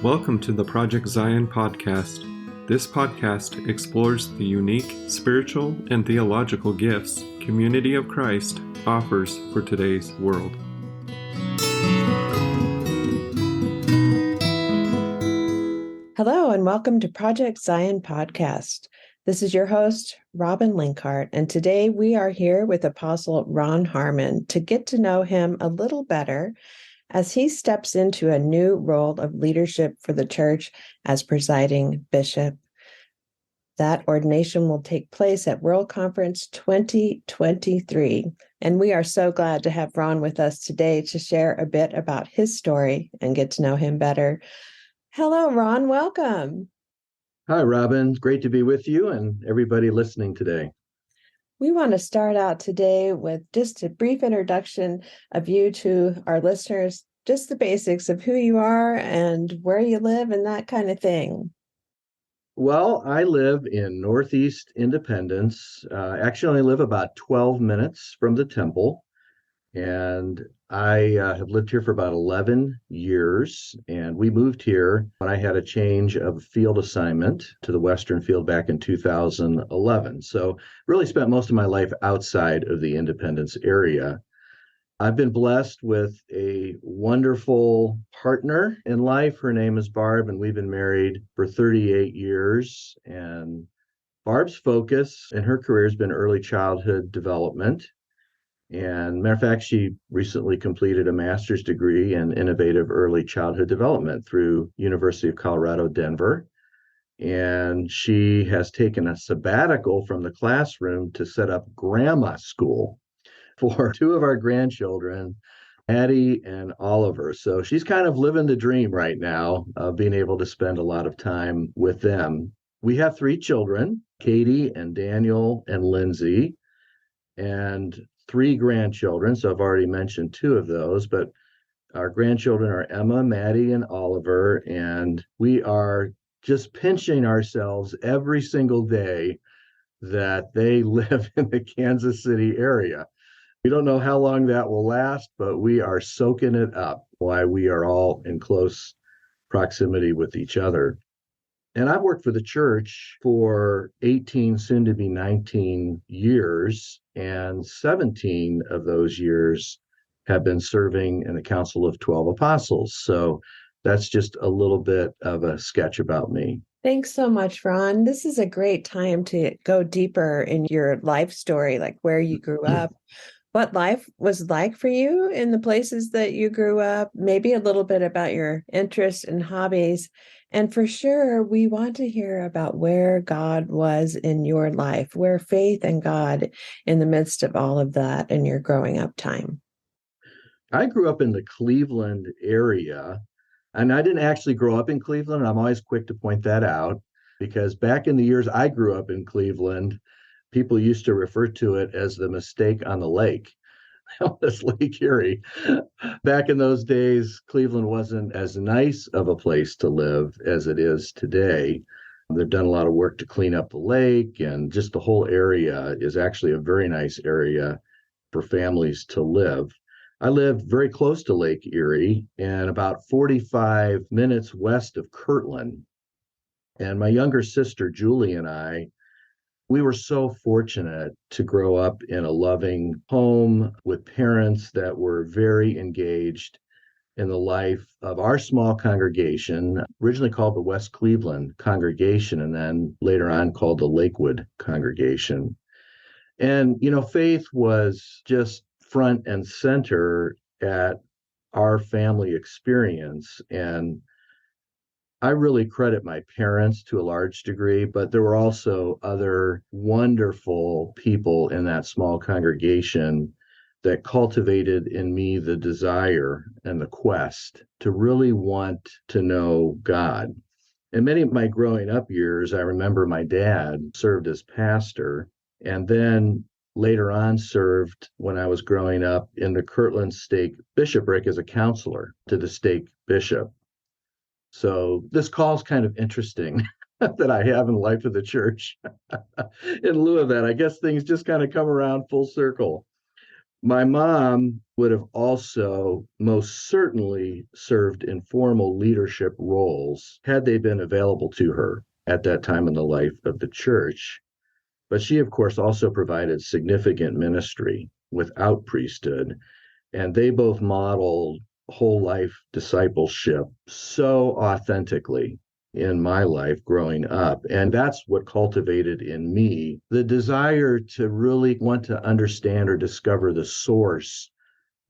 Welcome to the Project Zion podcast. This podcast explores the unique spiritual and theological gifts Community of Christ offers for today's world. Hello and welcome to Project Zion podcast. This is your host, Robin Linkhart, and today we are here with Apostle Ron Harmon to get to know him a little better as he steps into a new role of leadership for the church as presiding bishop. That ordination will take place at World Conference 2023, and we are so glad to have Ron with us today to share a bit about his story and get to know him better. Hello, Ron. Welcome. Hi, Robin. Great to be with you and everybody listening today. We want to start out today with just a brief introduction of you to our listeners, just the basics of who you are and where you live and that kind of thing. Well, I live in Northeast Independence. Actually, I live about 12 minutes from the temple. And I have lived here for about 11 years, and we moved here when I had a change of field assignment to the Western field back in 2011. So really spent most of my life outside of the Independence area. I've been blessed with a wonderful partner in life. Her name is Barb, and we've been married for 38 years. And Barb's focus in her career has been early childhood development. And matter of fact, she recently completed a master's degree in innovative early childhood development through University of Colorado, Denver. And she has taken a sabbatical from the classroom to set up grandma school for two of our grandchildren, Addie and Oliver. So she's kind of living the dream right now of being able to spend a lot of time with them. We have three children, Katie and Daniel and Lindsay, and three grandchildren. So I've already mentioned two of those, but our grandchildren are Emma, Maddie, and Oliver. And we are just pinching ourselves every single day that they live in the Kansas City area. We don't know how long that will last, but we are soaking it up while we are all in close proximity with each other. And I've worked for the church for 18, soon to be 19 years, and 17 of those years have been serving in the Council of 12 Apostles. So that's just a little bit of a sketch about me. Thanks so much, Ron. This is a great time to go deeper in your life story, like where you grew up, what life was like for you in the places that you grew up, maybe a little bit about your interests and hobbies. And for sure, we want to hear about where God was in your life, where faith and God in the midst of all of that in your growing up time. I grew up in the Cleveland area, and I didn't actually grow up in Cleveland. I'm always quick to point that out because back in the years I grew up in Cleveland, people used to refer to it as the mistake on the lake. That's Lake Erie. Back in those days, Cleveland wasn't as nice of a place to live as it is today. They've done a lot of work to clean up the lake, and just the whole area is actually a very nice area for families to live. I lived very close to Lake Erie and about 45 minutes west of Kirtland. And my younger sister, Julie, and we were so fortunate to grow up in a loving home with parents that were very engaged in the life of our small congregation, originally called the West Cleveland Congregation, and then later on called the Lakewood Congregation. And, faith was just front and center at our family experience. And I really credit my parents to a large degree, but there were also other wonderful people in that small congregation that cultivated in me the desire and the quest to really want to know God. In many of my growing up years, I remember my dad served as pastor and then later on served when I was growing up in the Kirtland Stake Bishopric as a counselor to the stake bishop. So this call is kind of interesting that I have in the life of the church. In lieu of that, I guess things just kind of come around full circle. My mom would have also most certainly served in formal leadership roles had they been available to her at that time in the life of the church. But she, of course, also provided significant ministry without priesthood, and they both modeled whole life discipleship so authentically in my life growing up. And that's what cultivated in me the desire to really want to understand or discover the source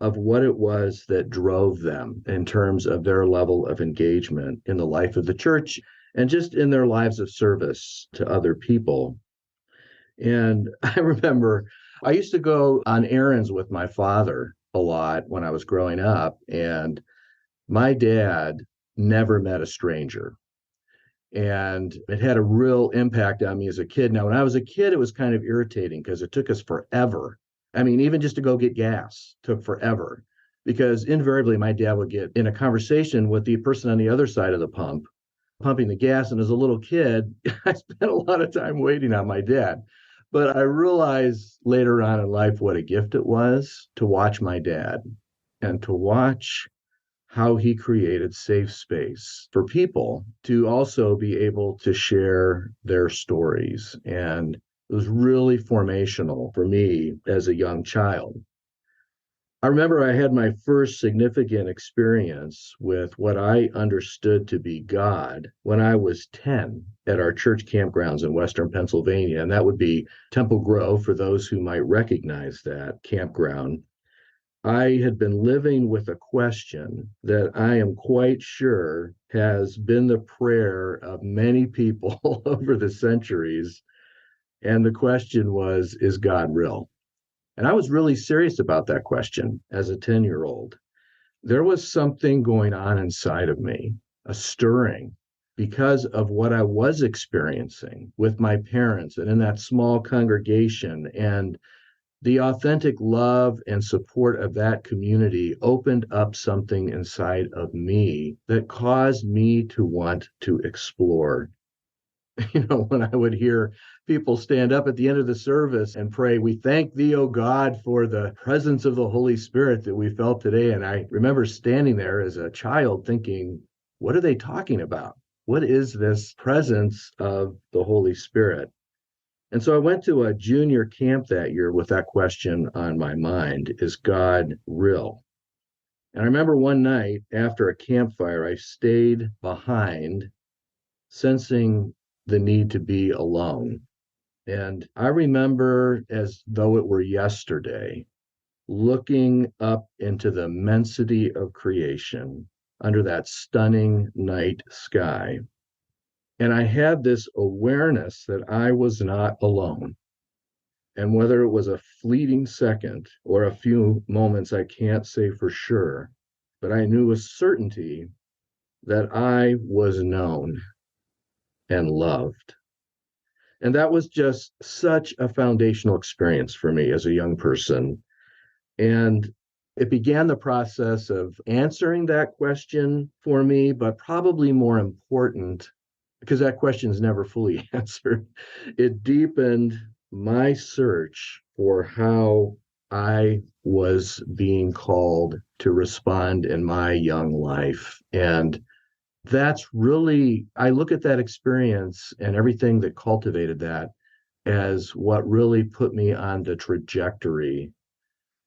of what it was that drove them in terms of their level of engagement in the life of the church and just in their lives of service to other people. And I remember I used to go on errands with my father a lot when I was growing up, and my dad never met a stranger. And it had a real impact on me as a kid. Now, when I was a kid, it was kind of irritating because it took us forever. I mean, even just to go get gas took forever because invariably my dad would get in a conversation with the person on the other side of the pump, pumping the gas. And as a little kid, I spent a lot of time waiting on my dad. But I realized later on in life what a gift it was to watch my dad and to watch how he created safe space for people to also be able to share their stories. And it was really formational for me as a young child. I remember I had my first significant experience with what I understood to be God when I was 10 at our church campgrounds in Western Pennsylvania. And that would be Temple Grove, for those who might recognize that campground. I had been living with a question that I am quite sure has been the prayer of many people over the centuries. And the question was, is God real? And I was really serious about that question as a 10-year-old. There was something going on inside of me, a stirring, because of what I was experiencing with my parents and in that small congregation. And the authentic love and support of that community opened up something inside of me that caused me to want to explore. When I would hear people stand up at the end of the service and pray, "We thank thee, O God, for the presence of the Holy Spirit that we felt today." And I remember standing there as a child thinking, what are they talking about? What is this presence of the Holy Spirit? And so I went to a junior camp that year with that question on my mind, is God real? And I remember one night after a campfire, I stayed behind, sensing the need to be alone. And I remember, as though it were yesterday, looking up into the immensity of creation under that stunning night sky. And I had this awareness that I was not alone. And whether it was a fleeting second or a few moments, I can't say for sure, but I knew with certainty that I was known and loved. And that was just such a foundational experience for me as a young person. And it began the process of answering that question for me, but probably more important, because that question is never fully answered, it deepened my search for how I was being called to respond in my young life. And that's really, I look at that experience and everything that cultivated that as what really put me on the trajectory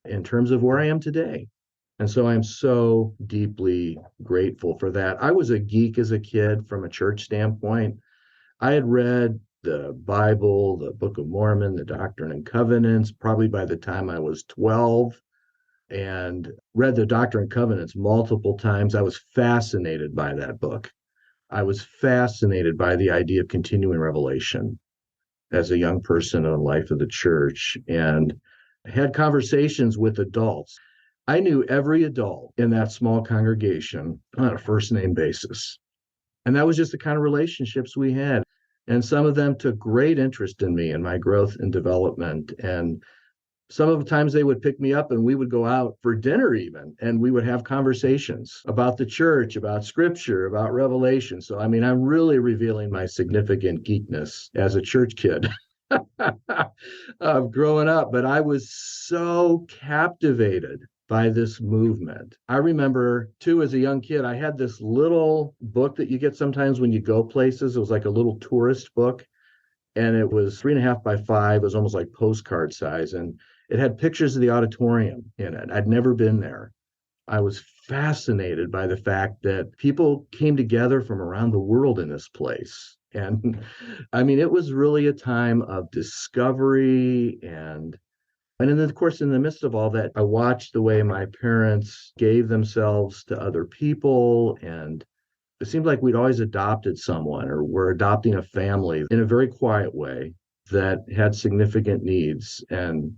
in terms of where I am today. And so I'm so deeply grateful for that. I was a geek as a kid from a church standpoint. I had read the Bible, the Book of Mormon, the Doctrine and Covenants, probably by the time I was 12, and read the Doctrine and Covenants multiple times. I was fascinated by that book. I was fascinated by the idea of continuing revelation as a young person in the life of the church, and had conversations with adults. I knew every adult in that small congregation on a first name basis. And that was just the kind of relationships we had. And some of them took great interest in me and my growth and development. And some of the times they would pick me up and we would go out for dinner even, and we would have conversations about the church, about scripture, about revelation. So, I mean, I'm really revealing my significant geekness as a church kid of growing up, but I was so captivated by this movement. I remember, too, as a young kid, I had this little book that you get sometimes when you go places. It was like a little tourist book, and it was 3.5 by 5. It was almost like postcard size, and it had pictures of the auditorium in it. I'd never been there. I was fascinated by the fact that people came together from around the world in this place. And I mean, it was really a time of discovery and then, of course, in the midst of all that, I watched the way my parents gave themselves to other people. And it seemed like we'd always adopted someone or were adopting a family in a very quiet way that had significant needs. And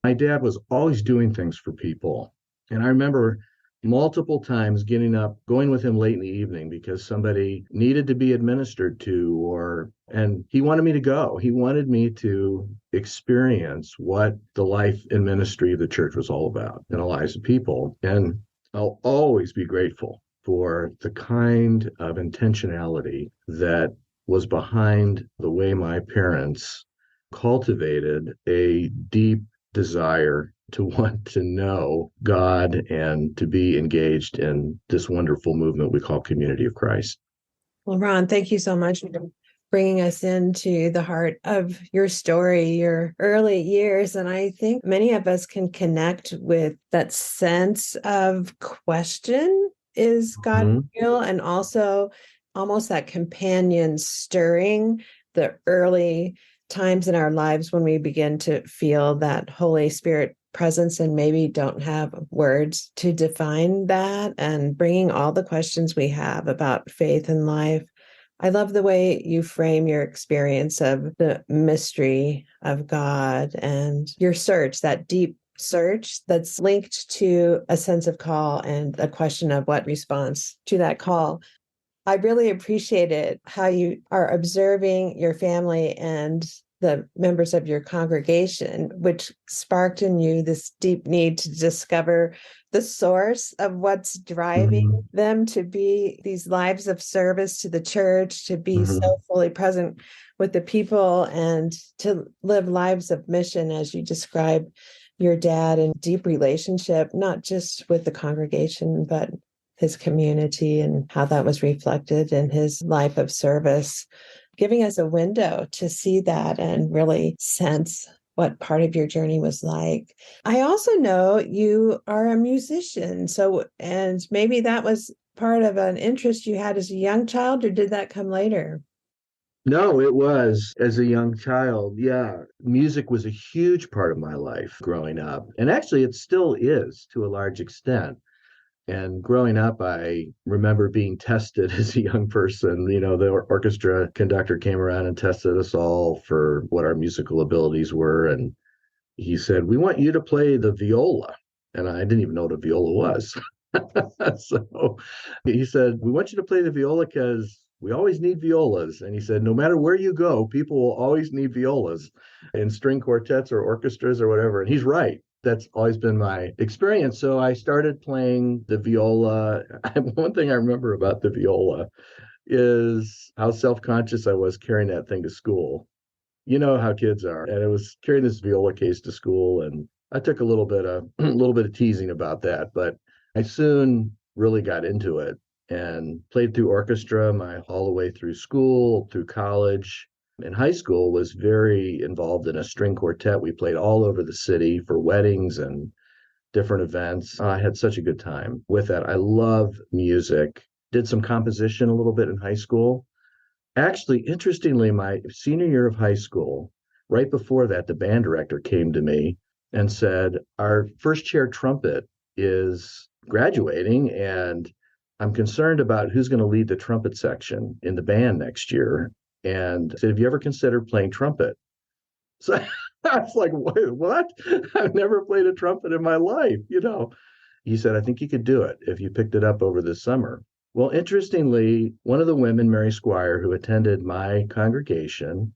my dad was always doing things for people. And I remember multiple times getting up, going with him late in the evening because somebody needed to be administered to, and he wanted me to go. He wanted me to experience what the life and ministry of the church was all about in the lives of people. And I'll always be grateful for the kind of intentionality that was behind the way my parents cultivated a deep desire to want to know God and to be engaged in this wonderful movement we call Community of Christ. Well, Ron, thank you so much for bringing us into the heart of your story, your early years. And I think many of us can connect with that sense of question. Is God real? And also almost that companion stirring the early times in our lives when we begin to feel that Holy Spirit presence and maybe don't have words to define that, and bringing all the questions we have about faith and life. I love the way you frame your experience of the mystery of God and your search, that deep search that's linked to a sense of call and a question of what response to that call. I really appreciated how you are observing your family and the members of your congregation, which sparked in you this deep need to discover the source of what's driving them to be these lives of service to the church, to be so fully present with the people, and to live lives of mission, as you describe your dad, in deep relationship, not just with the congregation, but his community, and how that was reflected in his life of service, giving us a window to see that and really sense what part of your journey was like. I also know you are a musician. And maybe that was part of an interest you had as a young child, or did that come later? No, it was as a young child. Yeah. Music was a huge part of my life growing up. And actually, it still is to a large extent. And growing up, I remember being tested as a young person. You know, the orchestra conductor came around and tested us all for what our musical abilities were. And he said, "We want you to play the viola." And I didn't even know what a viola was. So he said, "We want you to play the viola because we always need violas." And he said, "No matter where you go, people will always need violas in string quartets or orchestras or whatever." And he's right. That's always been my experience. So I started playing the viola. One thing I remember about the viola is how self-conscious I was carrying that thing to school. You know how kids are. And I was carrying this viola case to school, and I took a little bit of teasing about that, but I soon really got into it and played through orchestra all the way through school, through college. In high school, was very involved in a string quartet. We played all over the city for weddings and different events. I had such a good time with that. I love music. Did some composition a little bit in high school. Actually, interestingly, my senior year of high school, right before that, the band director came to me and said, "Our first chair trumpet is graduating, and I'm concerned about who's going to lead the trumpet section in the band next year." And said, "Have you ever considered playing trumpet?" So I was like, "Wait, what? I've never played a trumpet in my life, you know." He said, "I think you could do it if you picked it up over the summer." Well, interestingly, one of the women, Mary Squire, who attended my congregation,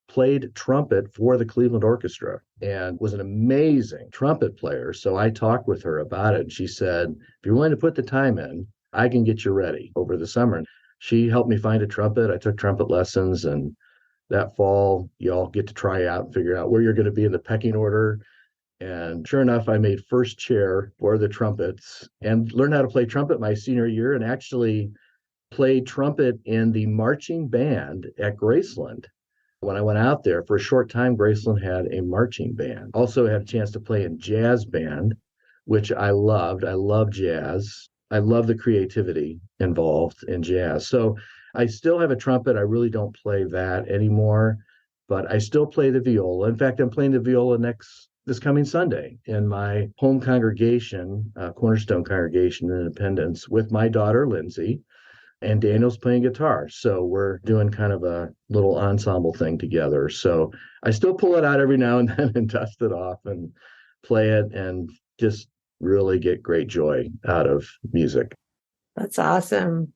played trumpet for the Cleveland Orchestra and was an amazing trumpet player. So I talked with her about it. And she said, "If you're willing to put the time in, I can get you ready over the summer." She helped me find a trumpet. I took trumpet lessons, and that fall, you all get to try out and figure out where you're going to be in the pecking order. And sure enough, I made first chair for the trumpets and learned how to play trumpet my senior year and actually played trumpet in the marching band at Graceland. When I went out there for a short time, Graceland had a marching band. Also had a chance to play in jazz band, which I loved. I love jazz. I love the creativity involved in jazz. So I still have a trumpet. I really don't play that anymore, but I still play the viola. In fact, I'm playing the viola this coming Sunday in my home congregation, Cornerstone Congregation in Independence, with my daughter, Lindsay, and Daniel's playing guitar. So we're doing kind of a little ensemble thing together. So I still pull it out every now and then and dust it off and play it and just really get great joy out of music. That's awesome.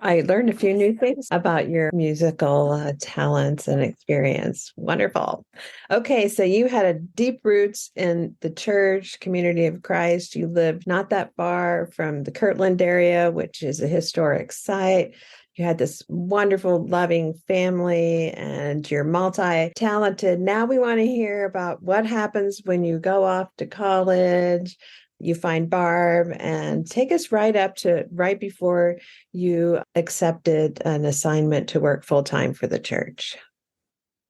I learned a few new things about your musical talents and experience. Wonderful. Okay, so you had a deep roots in the church, Community of Christ. You lived not that far from the Kirtland area, which is a historic site. You had this wonderful, loving family, and you're multi-talented. Now we want to hear about what happens when you go off to college. You find Barb, and take us right up to right before you accepted an assignment to work full-time for the church.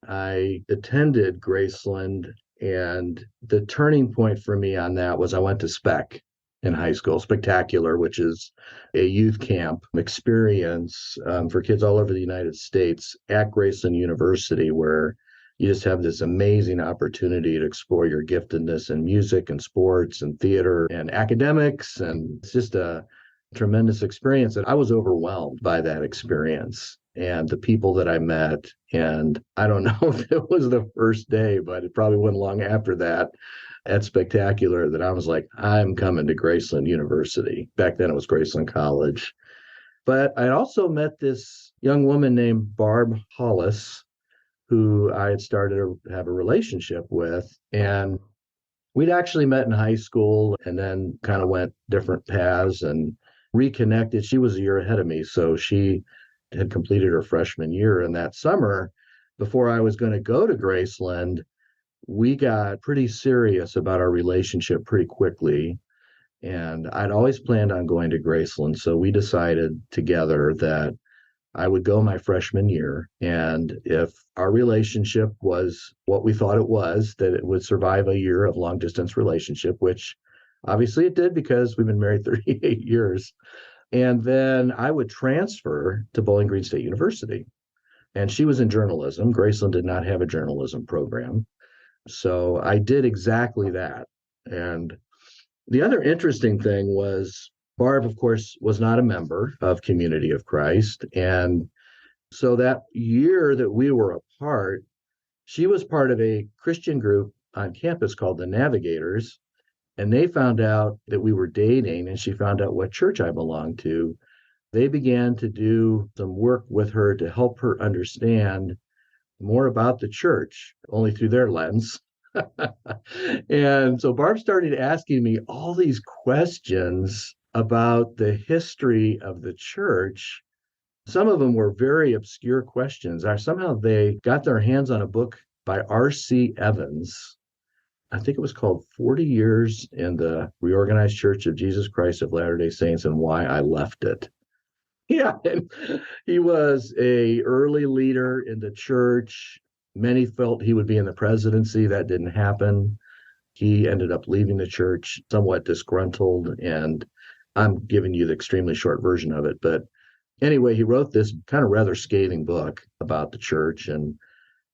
I attended Graceland, and the turning point for me on that was I went to Spec in high school, Spectacular, which is a youth camp experience for kids all over the United States at Graceland University, where you just have this amazing opportunity to explore your giftedness in music and sports and theater and academics. And it's just a tremendous experience. And I was overwhelmed by that experience and the people that I met. And I don't know if it was the first day, but it probably wasn't long after that at Spectacular that I was like, I'm coming to Graceland University. Back then it was Graceland College. But I also met this young woman named Barb Hollis, who I had started to have a relationship with. And we'd actually met in high school and then kind of went different paths and reconnected. She was a year ahead of me. So she had completed her freshman year. And that summer, before I was going to go to Graceland, we got pretty serious about our relationship pretty quickly. And I'd always planned on going to Graceland. So we decided together that I would go my freshman year. And if our relationship was what we thought it was, that it would survive a year of long distance relationship, which obviously it did because we've been married 38 years. And then I would transfer to Bowling Green State University. And she was in journalism. Graceland did not have a journalism program. So I did exactly that. And the other interesting thing was Barb, of course, was not a member of Community of Christ. And so that year that we were apart, she was part of a Christian group on campus called the Navigators. And they found out that we were dating, and she found out what church I belonged to. They began to do some work with her to help her understand more about the church, only through their lens. And so Barb started asking me all these questions about the history of the church. Some of them were very obscure questions. Somehow they got their hands on a book by R.C. Evans. I think it was called 40 Years in the Reorganized Church of Jesus Christ of Latter-day Saints and Why I Left It. Yeah, and he was an early leader in the church. Many felt he would be in the presidency. That didn't happen. He ended up leaving the church somewhat disgruntled, and I'm giving you the extremely short version of it. But anyway, he wrote this kind of rather scathing book about the church. And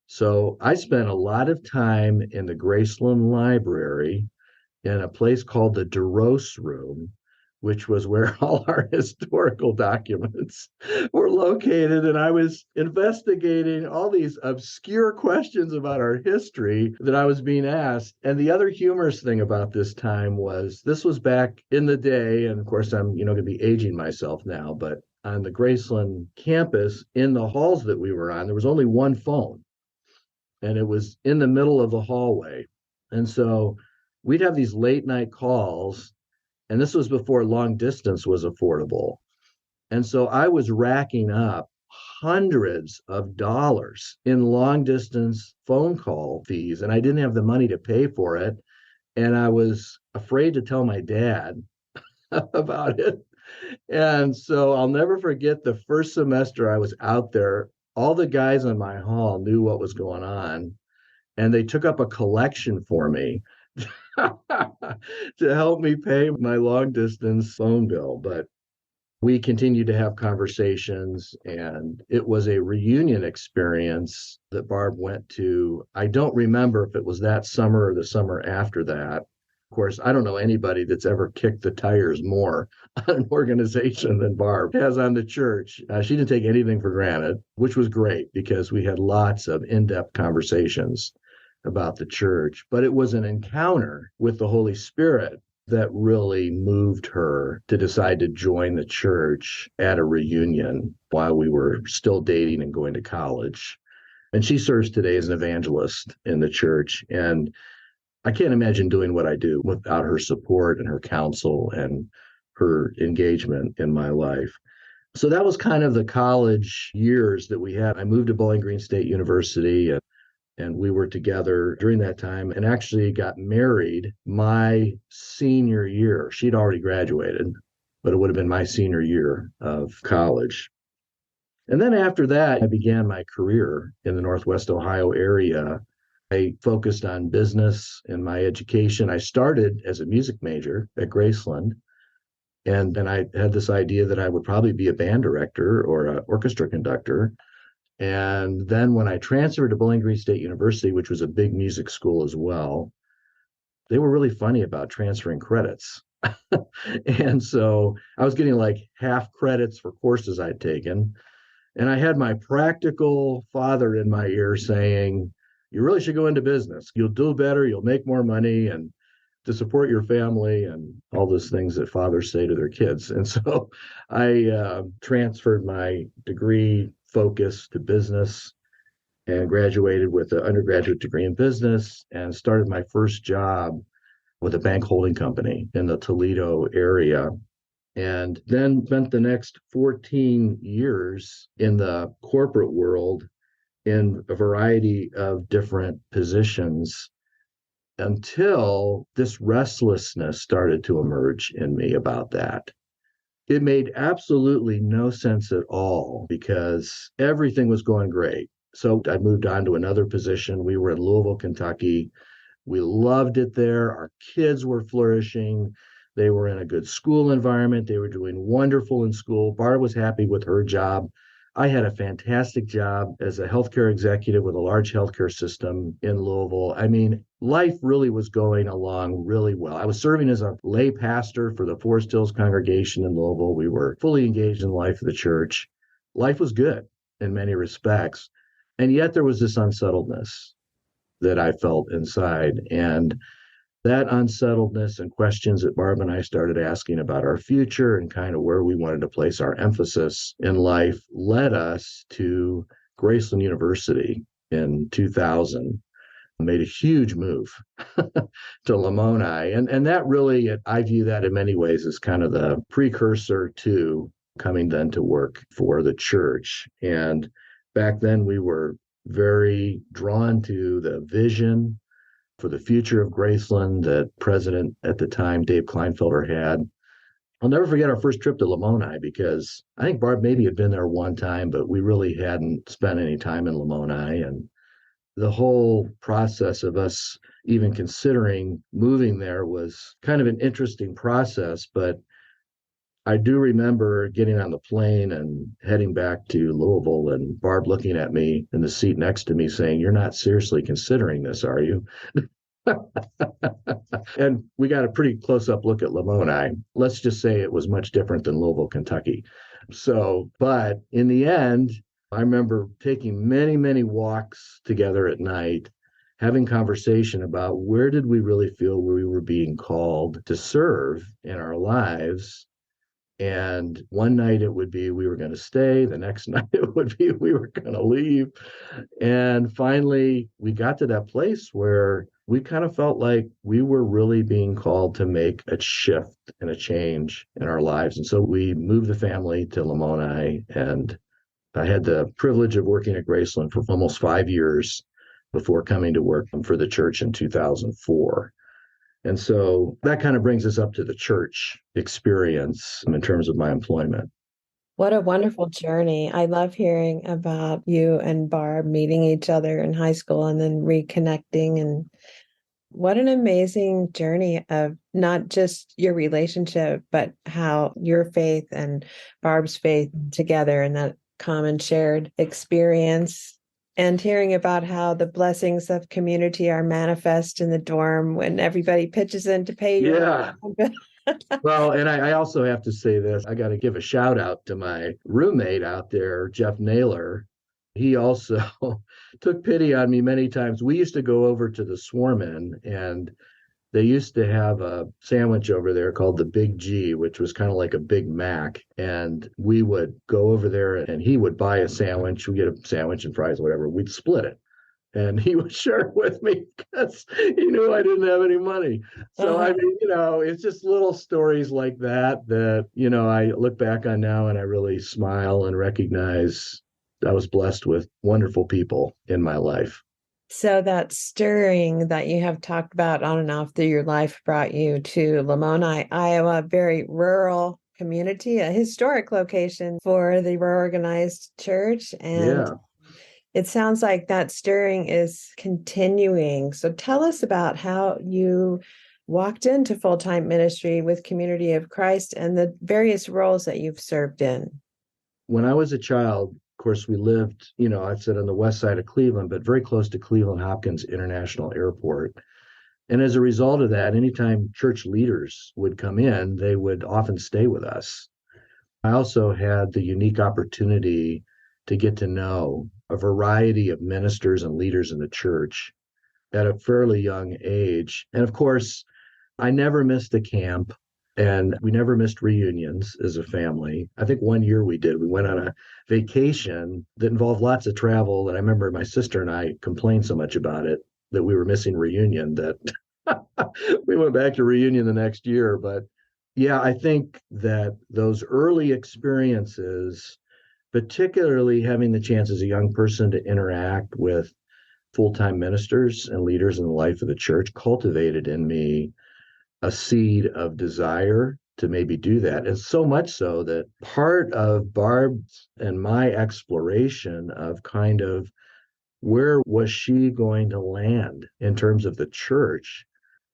so I spent a lot of time in the Graceland Library in a place called the DeRose Room, which was where all our historical documents were located. And I was investigating all these obscure questions about our history that I was being asked. And the other humorous thing about this time was this was back in the day. And of course, I'm going to be aging myself now, but on the Graceland campus, in the halls that we were on, there was only one phone. And it was in the middle of the hallway. And so we'd have these late night calls. And this was before long distance was affordable. And so I was racking up hundreds of dollars in long distance phone call fees, and I didn't have the money to pay for it. And I was afraid to tell my dad about it. And so I'll never forget the first semester I was out there. All the guys in my hall knew what was going on, and they took up a collection for me to help me pay my long distance phone bill. But we continued to have conversations, and it was a reunion experience that Barb went to. I don't remember if it was that summer or the summer after that. Of course, I don't know anybody that's ever kicked the tires more on an organization than Barb has on the church. She didn't take anything for granted, which was great because we had lots of in-depth conversations about the church. But it was an encounter with the Holy Spirit that really moved her to decide to join the church at a reunion while we were still dating and going to college. And she serves today as an evangelist in the church. And I can't imagine doing what I do without her support and her counsel and her engagement in my life. So that was kind of the college years that we had. I moved to Bowling Green State University, and we were together during that time and actually got married my senior year. She'd already graduated, but it would have been my senior year of college. And then after that, I began my career in the Northwest Ohio area. I focused on business and my education. I started as a music major at Graceland. And then I had this idea that I would probably be a band director or an orchestra conductor. And then when I transferred to Bowling Green State University, which was a big music school as well, they were really funny about transferring credits. And so I was getting like half credits for courses I'd taken. And I had my practical father in my ear saying, you really should go into business. You'll do better. You'll make more money and to support your family and all those things that fathers say to their kids. And so I transferred my degree focus to business and graduated with an undergraduate degree in business and started my first job with a bank holding company in the Toledo area. And then spent the next 14 years in the corporate world in a variety of different positions until this restlessness started to emerge in me about that. It made absolutely no sense at all because everything was going great. So I moved on to another position. We were in Louisville, Kentucky. We loved it there. Our kids were flourishing. They were in a good school environment. They were doing wonderful in school. Barb was happy with her job. I had a fantastic job as a healthcare executive with a large healthcare system in Louisville. I mean, life really was going along really well. I was serving as a lay pastor for the Forest Hills congregation in Louisville. We were fully engaged in the life of the church. Life was good in many respects. And yet there was this unsettledness that I felt inside. And that unsettledness and questions that Barb and I started asking about our future and kind of where we wanted to place our emphasis in life led us to Graceland University in 2000. Made a huge move to Lamoni. And that really, I view that in many ways as kind of the precursor to coming then to work for the church. And back then we were very drawn to the vision for the future of Graceland that President at the time, Dave Kleinfelder, had. I'll never forget our first trip to Lamoni because I think Barb maybe had been there one time, but we really hadn't spent any time in Lamoni. And the whole process of us even considering moving there was kind of an interesting process. But I do remember getting on the plane and heading back to Louisville and Barb looking at me in the seat next to me saying, "You're not seriously considering this, are you?" And we got a pretty close-up look at Lamoni. Let's just say it was much different than Louisville, Kentucky. So, but in the end, I remember taking many, many walks together at night, having conversation about where did we really feel we were being called to serve in our lives. And one night it would be we were going to stay. The next night it would be we were going to leave. And finally, we got to that place where we kind of felt like we were really being called to make a shift and a change in our lives. And so we moved the family to Lamoni. And I had the privilege of working at Graceland for almost 5 years before coming to work for the church in 2004. And so that kind of brings us up to the church experience in terms of my employment. What a wonderful journey. I love hearing about you and Barb meeting each other in high school and then reconnecting. And what an amazing journey of not just your relationship, but how your faith and Barb's faith together and that common shared experience. And hearing about how the blessings of community are manifest in the dorm when everybody pitches in to pay your Yeah. rent. Well, and I also have to say this. I got to give a shout out to my roommate out there, Jeff Naylor. He also took pity on me many times. We used to go over to the Swarman, and they used to have a sandwich over there called the Big G, which was kind of like a Big Mac. And we would go over there and he would buy a sandwich. We get a sandwich and fries, whatever. We'd split it. And he would share it with me because he knew I didn't have any money. So, I mean, it's just little stories like that, I look back on now and I really smile and recognize I was blessed with wonderful people in my life. So that stirring that you have talked about on and off through your life brought you to Lamoni, Iowa, a very rural community, a historic location for the reorganized church. And it sounds like that stirring is continuing. So tell us about how you walked into full-time ministry with Community of Christ and the various roles that you've served in. When I was a child, of course, we lived, I said on the west side of Cleveland, but very close to Cleveland Hopkins International Airport. And as a result of that, anytime church leaders would come in, they would often stay with us. I also had the unique opportunity to get to know a variety of ministers and leaders in the church at a fairly young age. And of course, I never missed a camp. And we never missed reunions as a family. I think one year we did. We went on a vacation that involved lots of travel. And I remember my sister and I complained so much about it that we were missing reunion that we went back to reunion the next year. But yeah, I think that those early experiences, particularly having the chance as a young person to interact with full-time ministers and leaders in the life of the church, cultivated in me a seed of desire to maybe do that. And so much so that part of Barb's and my exploration of kind of where was she going to land in terms of the church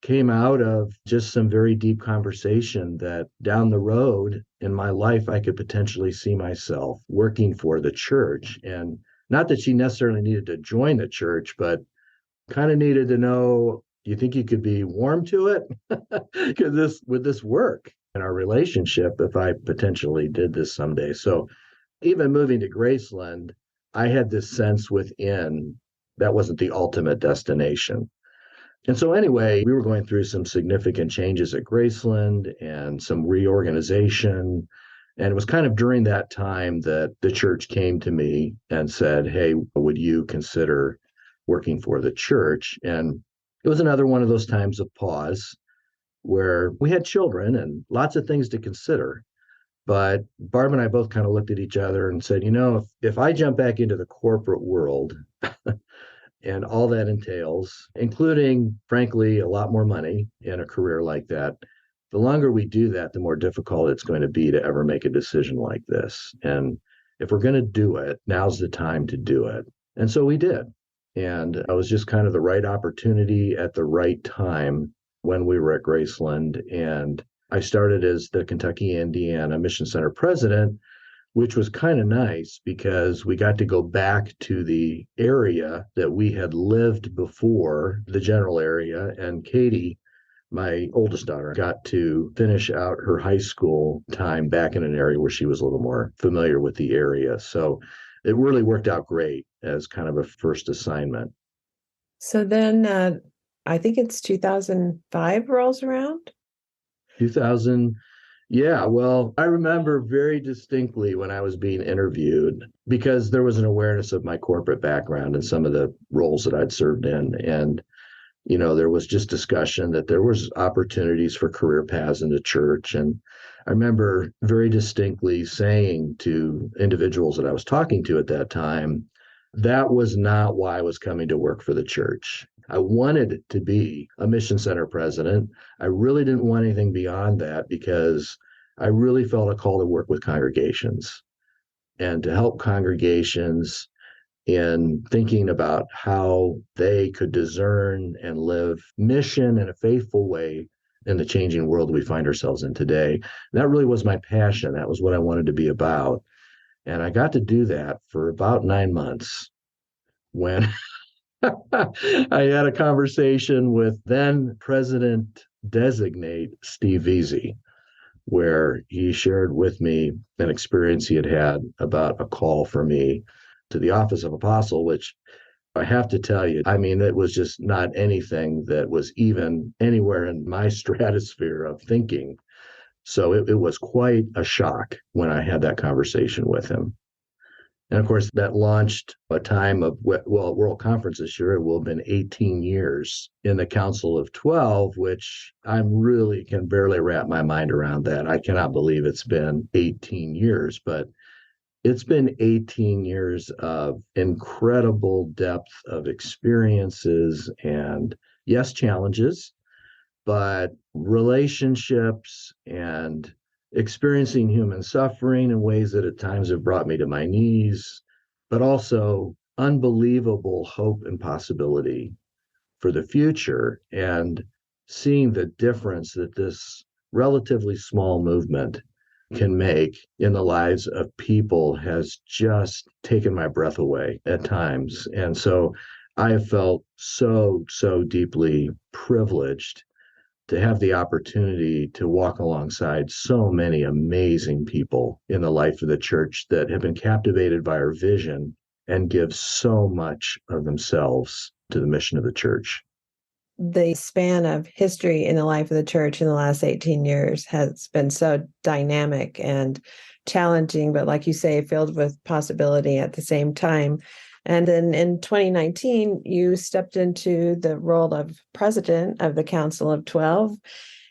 came out of just some very deep conversation that down the road in my life, I could potentially see myself working for the church. And not that she necessarily needed to join the church, but kind of needed to know, you think you could be warm to it? Because would this work in our relationship if I potentially did this someday? So even moving to Graceland, I had this sense within that wasn't the ultimate destination. And so anyway, we were going through some significant changes at Graceland and some reorganization. And it was kind of during that time that the church came to me and said, hey, would you consider working for the church? And it was another one of those times of pause where we had children and lots of things to consider. But Barb and I both kind of looked at each other and said, if I jump back into the corporate world and all that entails, including, frankly, a lot more money in a career like that, the longer we do that, the more difficult it's going to be to ever make a decision like this. And if we're going to do it, now's the time to do it. And so we did. And it was just kind of the right opportunity at the right time when we were at Graceland. And I started as the Kentucky, Indiana Mission Center president, which was kind of nice because we got to go back to the area that we had lived before, the general area. And Katie, my oldest daughter, got to finish out her high school time back in an area where she was a little more familiar with the area. So it really worked out great as kind of a first assignment. So then I think it's 2005 rolls around. 2000. Yeah, well, I remember very distinctly when I was being interviewed because there was an awareness of my corporate background and some of the roles that I'd served in. And, there was just discussion that there was opportunities for career paths in the church. And I remember very distinctly saying to individuals that I was talking to at that time, that was not why I was coming to work for the church. I wanted to be a mission center president. I really didn't want anything beyond that because I really felt a call to work with congregations and to help congregations in thinking about how they could discern and live mission in a faithful way in the changing world we find ourselves in today. And that really was my passion. That was what I wanted to be about. And I got to do that for about 9 months when I had a conversation with then President designate Steve Veazey, where he shared with me an experience he had had about a call for me to the office of apostle, which I have to tell you, I mean, it was just not anything that was even anywhere in my stratosphere of thinking. So it was quite a shock when I had that conversation with him. And of course, that launched a time of, well, World Conference this year, it will have been 18 years in the Council of 12, which I really can barely wrap my mind around that. I cannot believe it's been 18 years, but it's been 18 years of incredible depth of experiences and, yes, challenges, but relationships and experiencing human suffering in ways that at times have brought me to my knees, but also unbelievable hope and possibility for the future. And seeing the difference that this relatively small movement can make in the lives of people has just taken my breath away at times. And so I have felt so deeply privileged to have the opportunity to walk alongside so many amazing people in the life of the church that have been captivated by our vision and give so much of themselves to the mission of the church. The span of history in the life of the church in the last 18 years has been so dynamic and challenging, but like you say, filled with possibility at the same time. And then in 2019, you stepped into the role of president of the Council of 12,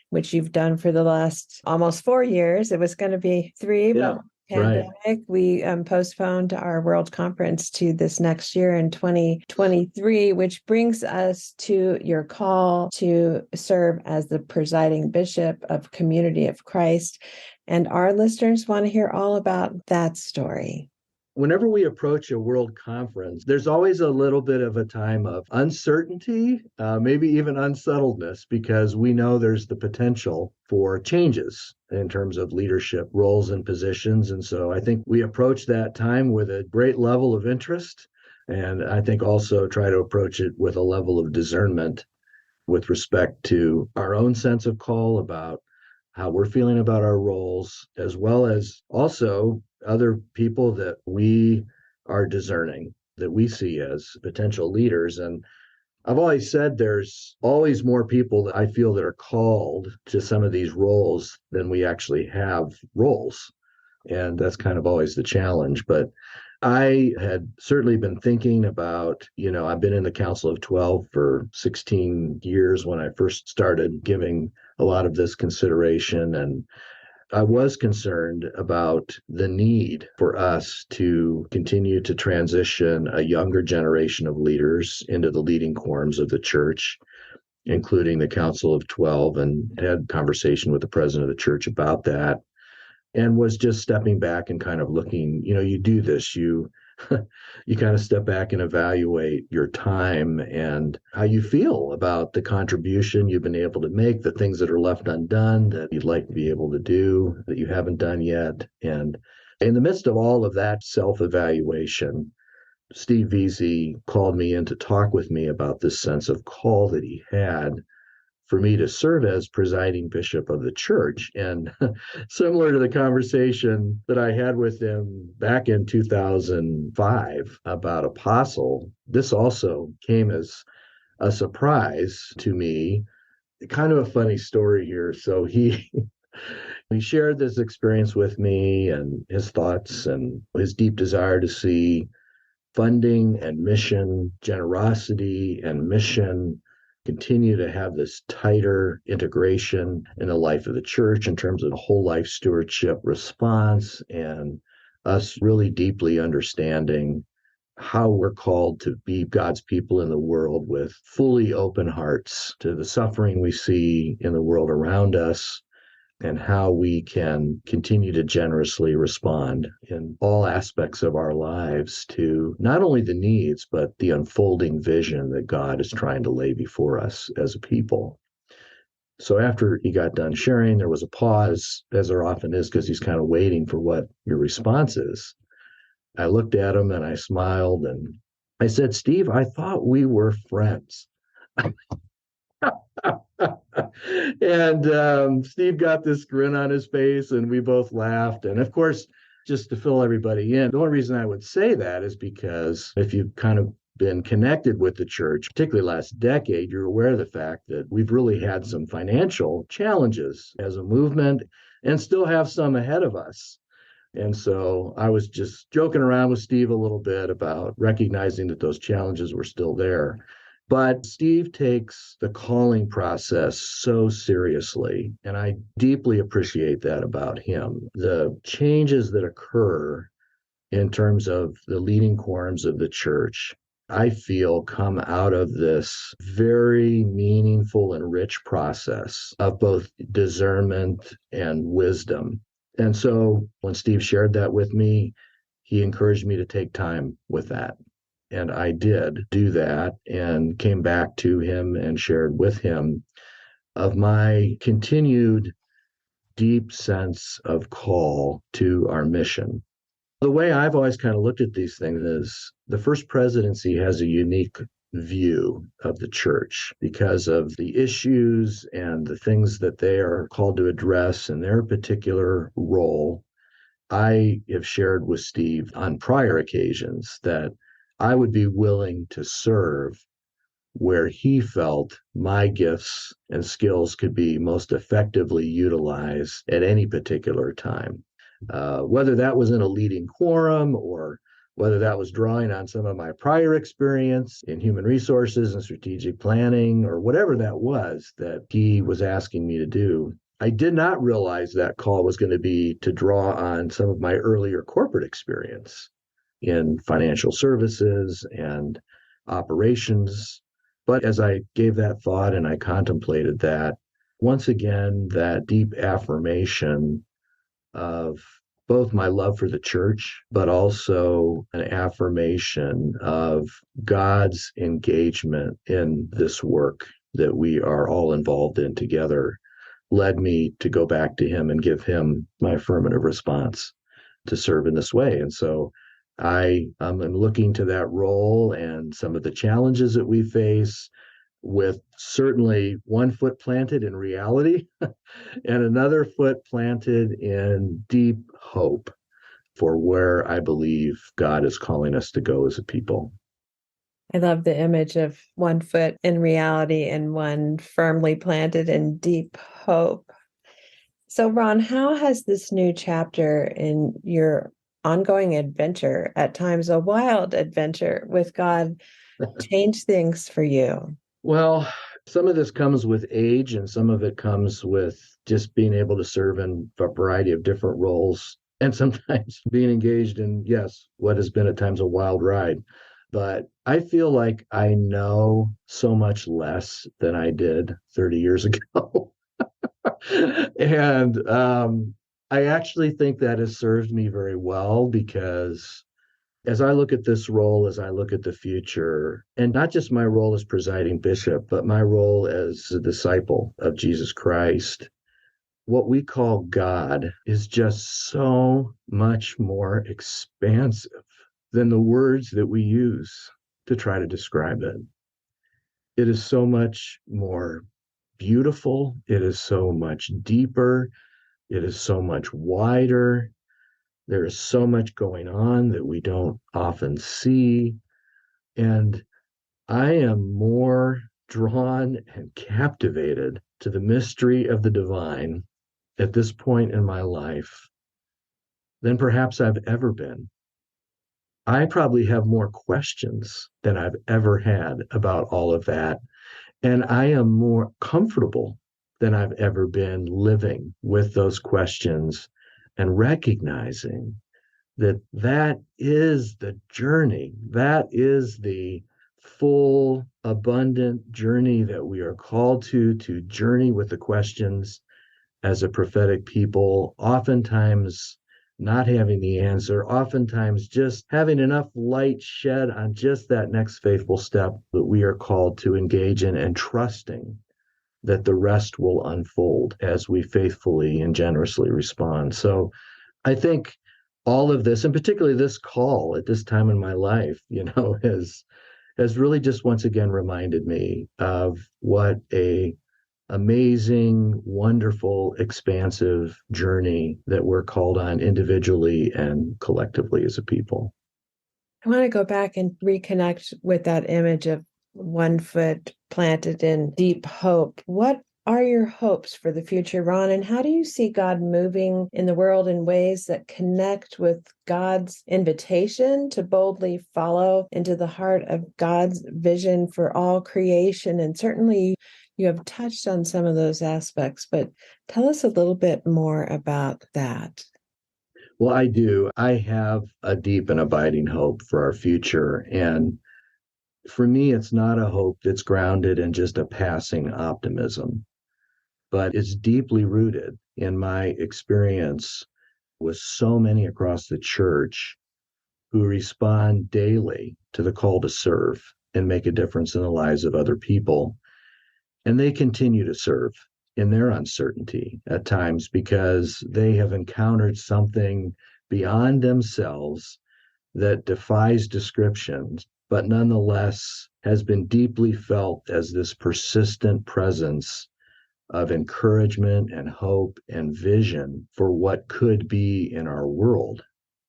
which you've done for the last almost 4 years. It was going to be 3, Yeah, but pandemic, we postponed our World Conference to this next year in 2023, which brings us to your call to serve as the presiding bishop of Community of Christ. And our listeners want to hear all about that story. Whenever we approach a world conference, there's always a little bit of a time of uncertainty, maybe even unsettledness, because we know there's the potential for changes in terms of leadership roles and positions. And so I think we approach that time with a great level of interest. And I think also try to approach it with a level of discernment with respect to our own sense of call about how we're feeling about our roles, as well as also other people that we are discerning, that we see as potential leaders. And I've always said there's always more people that I feel that are called to some of these roles than we actually have roles. And that's kind of always the challenge. But I had certainly been thinking about, I've been in the Council of 12 for 16 years when I first started giving a lot of this consideration. And I was concerned about the need for us to continue to transition a younger generation of leaders into the leading quorums of the church, including the Council of 12, and had conversation with the president of the church about that. And was just stepping back and kind of looking, you do this, you kind of step back and evaluate your time and how you feel about the contribution you've been able to make, the things that are left undone that you'd like to be able to do that you haven't done yet. And in the midst of all of that self-evaluation, Steve Veazey called me in to talk with me about this sense of call that he had for me to serve as presiding bishop of the church. And similar to the conversation that I had with him back in 2005 about apostle, this also came as a surprise to me. Kind of a funny story here. So he shared this experience with me and his thoughts and his deep desire to see funding and mission, generosity and mission continue to have this tighter integration in the life of the church in terms of whole life stewardship response, and us really deeply understanding how we're called to be God's people in the world with fully open hearts to the suffering we see in the world around us, and how we can continue to generously respond in all aspects of our lives to not only the needs, but the unfolding vision that God is trying to lay before us as a people. So after he got done sharing, there was a pause, as there often is, because he's kind of waiting for what your response is. I looked at him and I smiled and I said, Steve, I thought we were friends. And Steve got this grin on his face and we both laughed. And of course, just to fill everybody in, the only reason I would say that is because if you've kind of been connected with the church, particularly last decade, you're aware of the fact that we've really had some financial challenges as a movement and still have some ahead of us. And so I was just joking around with Steve a little bit about recognizing that those challenges were still there. But Steve takes the calling process so seriously, and I deeply appreciate that about him. The changes that occur in terms of the leading quorums of the church, I feel, come out of this very meaningful and rich process of both discernment and wisdom. And so when Steve shared that with me, he encouraged me to take time with that. And I did do that and came back to him and shared with him of my continued deep sense of call to our mission. The way I've always kind of looked at these things is the first presidency has a unique view of the church because of the issues and the things that they are called to address in their particular role. I have shared with Steve on prior occasions that I would be willing to serve where he felt my gifts and skills could be most effectively utilized at any particular time. Whether that was in a leading quorum or whether that was drawing on some of my prior experience in human resources and strategic planning or whatever that was that he was asking me to do. I did not realize that call was going to be to draw on some of my earlier corporate experience in financial services and operations. But as I gave that thought and I contemplated that, once again, that deep affirmation of both my love for the church, but also an affirmation of God's engagement in this work that we are all involved in together, led me to go back to him and give him my affirmative response to serve in this way. And so I am looking to that role and some of the challenges that we face with certainly one foot planted in reality and another foot planted in deep hope for where I believe God is calling us to go as a people. I love the image of one foot in reality and one firmly planted in deep hope. So, Ron, how has this new chapter in your ongoing adventure, at times a wild adventure with God, changed things for you? Well, some of this comes with age and some of it comes with just being able to serve in a variety of different roles and sometimes being engaged in, yes, what has been at times a wild ride. But I feel like I know so much less than I did 30 years ago. And I actually think that has served me very well because as I look at this role, as I look at the future, and not just my role as presiding bishop, but my role as a disciple of Jesus Christ, what we call God is just so much more expansive than the words that we use to try to describe it. It is so much more beautiful. It is so much deeper. It is so much wider. There is so much going on that we don't often see. And I am more drawn and captivated to the mystery of the divine at this point in my life than perhaps I've ever been. I probably have more questions than I've ever had about all of that. And I am more comfortable than I've ever been living with those questions and recognizing that is the journey. That is the full, abundant journey that we are called to journey with the questions as a prophetic people, oftentimes not having the answer, oftentimes just having enough light shed on just that next faithful step that we are called to engage in, and trusting that the rest will unfold as we faithfully and generously respond. So I think all of this, and particularly this call at this time in my life, has really just once again reminded me of what a amazing, wonderful, expansive journey that we're called on individually and collectively as a people. I want to go back and reconnect with that image of one foot planted in deep hope. What are your hopes for the future, Ron? And how do you see God moving in the world in ways that connect with God's invitation to boldly follow into the heart of God's vision for all creation? And certainly you have touched on some of those aspects, but tell us a little bit more about that. Well, I do. I have a deep and abiding hope for our future. And for me, it's not a hope that's grounded in just a passing optimism, but it's deeply rooted in my experience with so many across the church who respond daily to the call to serve and make a difference in the lives of other people. And they continue to serve in their uncertainty at times because they have encountered something beyond themselves that defies description, but nonetheless has been deeply felt as this persistent presence of encouragement and hope and vision for what could be in our world.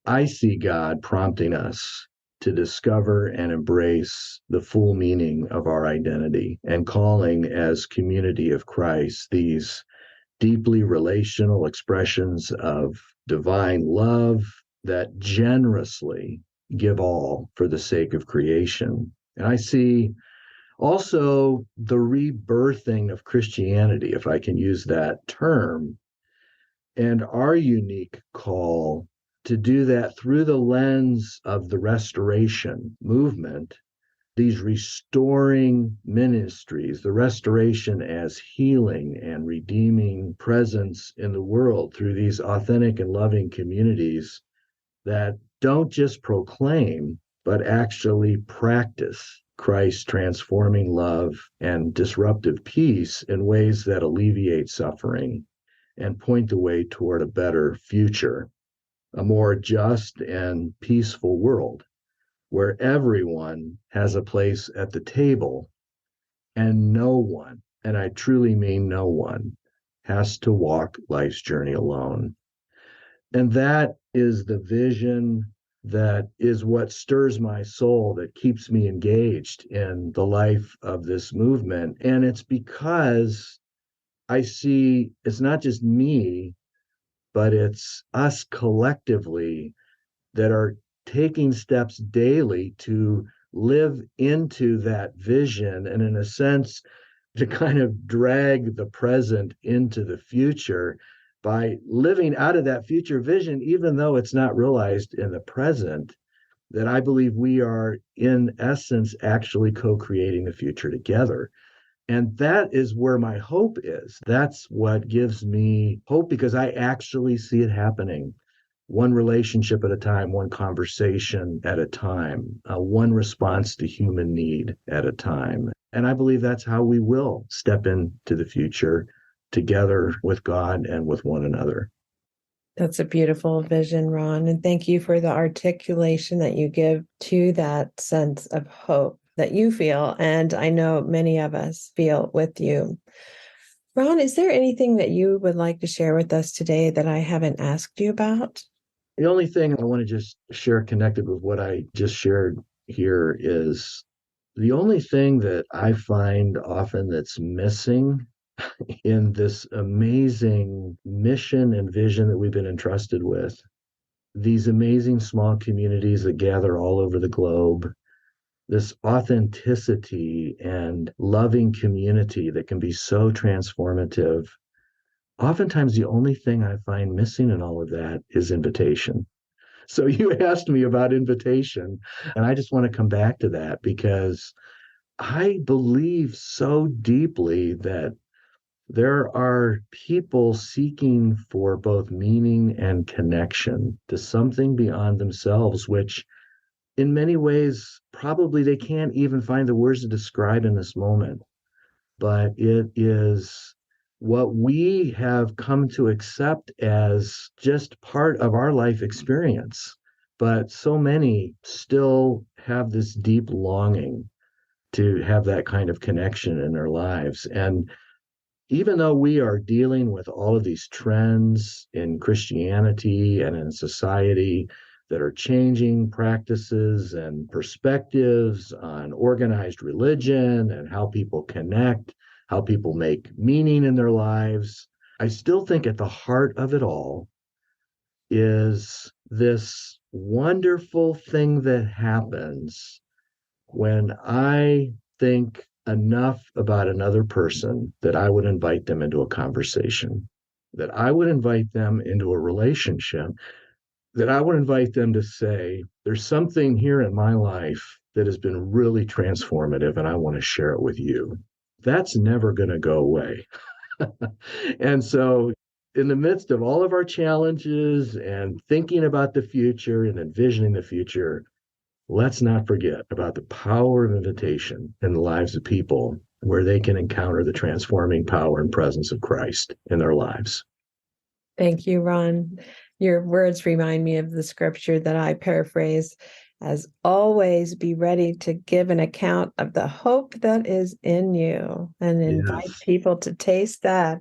I see God prompting us to discover and embrace the full meaning of our identity, and calling as community of Christ these deeply relational expressions of divine love that generously give all for the sake of creation. And I see also the rebirthing of Christianity, if I can use that term, and our unique call to do that through the lens of the restoration movement, these restoring ministries, the restoration as healing and redeeming presence in the world through these authentic and loving communities that don't just proclaim, but actually practice Christ's transforming love and disruptive peace in ways that alleviate suffering and point the way toward a better future, a more just and peaceful world where everyone has a place at the table and no one, and I truly mean no one, has to walk life's journey alone. And that is the vision that is what stirs my soul, that keeps me engaged in the life of this movement. And it's because I see it's not just me, but it's us collectively that are taking steps daily to live into that vision, and in a sense to kind of drag the present into the future by living out of that future vision, even though it's not realized in the present, that I believe we are in essence actually co-creating the future together. And that is where my hope is. That's what gives me hope, because I actually see it happening. One relationship at a time, one conversation at a time, one response to human need at a time. And I believe that's how we will step into the future together with God and with one another. That's a beautiful vision, Ron. And thank you for the articulation that you give to that sense of hope that you feel, and I know many of us feel with you. Ron, is there anything that you would like to share with us today that I haven't asked you about? The only thing I want to just share connected with what I just shared here is the only thing that I find often that's missing in this amazing mission and vision that we've been entrusted with, these amazing small communities that gather all over the globe, this authenticity and loving community that can be so transformative. Oftentimes, the only thing I find missing in all of that is invitation. So you asked me about invitation, and I just want to come back to that because I believe so deeply that there are people seeking for both meaning and connection to something beyond themselves, which in many ways probably they can't even find the words to describe in this moment. But it is what we have come to accept as just part of our life experience. But so many still have this deep longing to have that kind of connection in their lives. And even though we are dealing with all of these trends in Christianity and in society that are changing practices and perspectives on organized religion and how people connect, how people make meaning in their lives, I still think at the heart of it all is this wonderful thing that happens when I think enough about another person that I would invite them into a conversation, that I would invite them into a relationship, that I would invite them to say, there's something here in my life that has been really transformative and I want to share it with you. That's never going to go away. And so, in the midst of all of our challenges and thinking about the future and envisioning the future, let's not forget about the power of invitation in the lives of people where they can encounter the transforming power and presence of Christ in their lives. Thank you, Ron. Your words remind me of the scripture that I paraphrase as always be ready to give an account of the hope that is in you and invite Yes. people to taste that.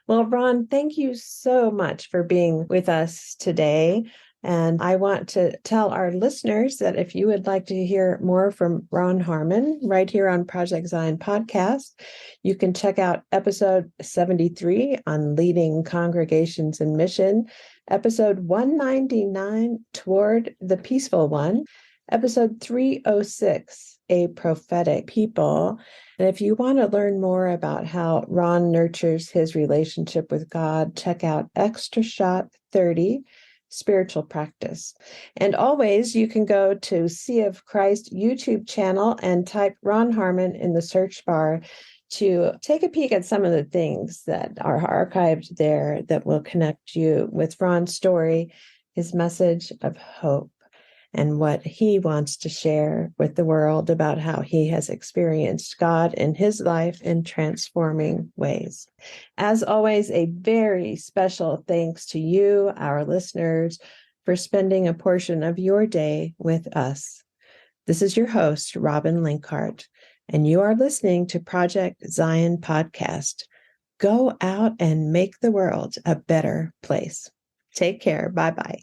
Well, Ron, thank you so much for being with us today. And I want to tell our listeners that if you would like to hear more from Ron Harmon right here on Project Zion Podcast, you can check out episode 73 on leading congregations in mission, episode 199, Toward the Peaceful One, episode 306, A Prophetic People. And if you want to learn more about how Ron nurtures his relationship with God, check out Extra Shot 30, Spiritual Practice. And always, you can go to Sea of Christ YouTube channel and type Ron Harmon in the search bar to take a peek at some of the things that are archived there that will connect you with Ron's story, his message of hope, and what he wants to share with the world about how he has experienced God in his life in transforming ways. As always, a very special thanks to you, our listeners, for spending a portion of your day with us. This is your host, Robin Linkhart, and you are listening to Project Zion Podcast. Go out and make the world a better place. Take care. Bye-bye.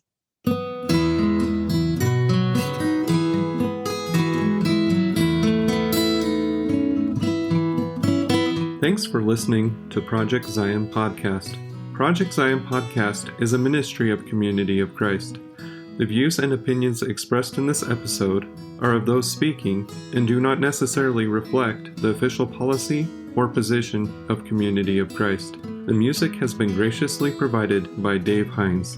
Thanks for listening to Project Zion Podcast. Project Zion Podcast is a ministry of Community of Christ. The views and opinions expressed in this episode are of those speaking and do not necessarily reflect the official policy or position of Community of Christ. The music has been graciously provided by Dave Hines.